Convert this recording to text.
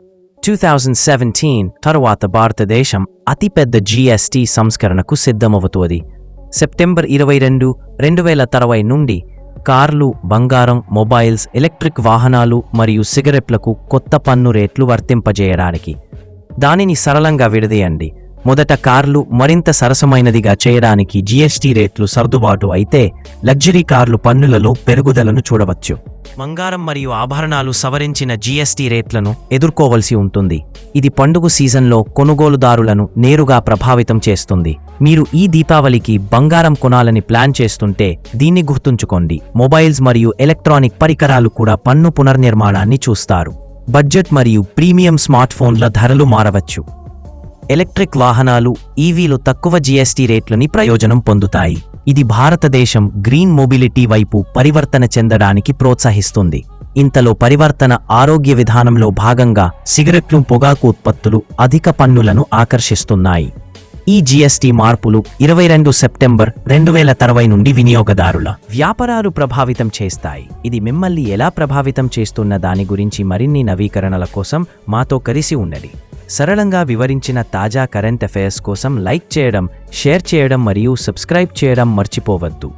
2017 తరువాత భారతదేశం అతిపెద్ద జీఎస్టీ సంస్కరణకు సిద్ధమవుతోంది. సెప్టెంబర్ 22, 2020 నుండి కార్లు, బంగారం, మొబైల్స్, ఎలక్ట్రిక్ వాహనాలు మరియు సిగరెట్లకు కొత్త పన్ను రేట్లు వర్తింపజేయడానికి. దానిని సరళంగా విడదీయండి. మొదట కార్లు మరింత సరసమైనదిగా చేయడానికి జీఎస్టీ రేట్లు సర్దుబాటు అయితే లగ్జరీ కార్లు పన్నులలో పెరుగుదలను చూడవచ్చు. బంగారం మరియు ఆభరణాలు సవరించిన జీఎస్టీ రేట్లను ఎదుర్కోవలసి ఉంటుంది. ఇది పండుగ సీజన్లో కొనుగోలుదారులను నేరుగా ప్రభావితం చేస్తుంది. మీరు ఈ దీపావళికి బంగారం కొనాలని ప్లాన్ చేస్తుంటే దీన్ని గుర్తుంచుకోండి. మొబైల్స్ మరియు ఎలక్ట్రానిక్ పరికరాలు కూడా పన్ను పునర్నిర్మాణాన్ని చూస్తారు. బడ్జెట్ మరియు ప్రీమియం స్మార్ట్ ఫోన్ల ధరలు మారవచ్చు. ఎలక్ట్రిక్ వాహనాలు, ఈవీలు తక్కువ జీఎస్టీ రేట్లని ప్రయోజనం పొందుతాయి. ఇది భారతదేశం గ్రీన్ మొబిలిటీ వైపు పరివర్తన చెందడానికి ప్రోత్సహిస్తుంది. ఇంతలో పరివర్తన ఆరోగ్య విధానంలో భాగంగా సిగరెట్లు, పొగాకు ఉత్పత్తులు అధిక పన్నులను ఆకర్షిస్తున్నాయి. ఈ జీఎస్టీ మార్పులు 22 సెప్టెంబర్ 2020 నుండి వినియోగదారుల వ్యాపారాలు ప్రభావితం చేస్తాయి. ఇది మిమ్మల్ని ఎలా ప్రభావితం చేస్తున్న దాని గురించి మరిన్ని నవీకరణల కోసం మాతో కలిసి ఉండండి. సరళంగా వివరించిన తాజా కరెంట్ అఫైర్స్ కోసం లైక్ చేయడం, షేర్ చేయడం మరియు సబ్స్క్రైబ్ చేయడం మర్చిపోవద్దు.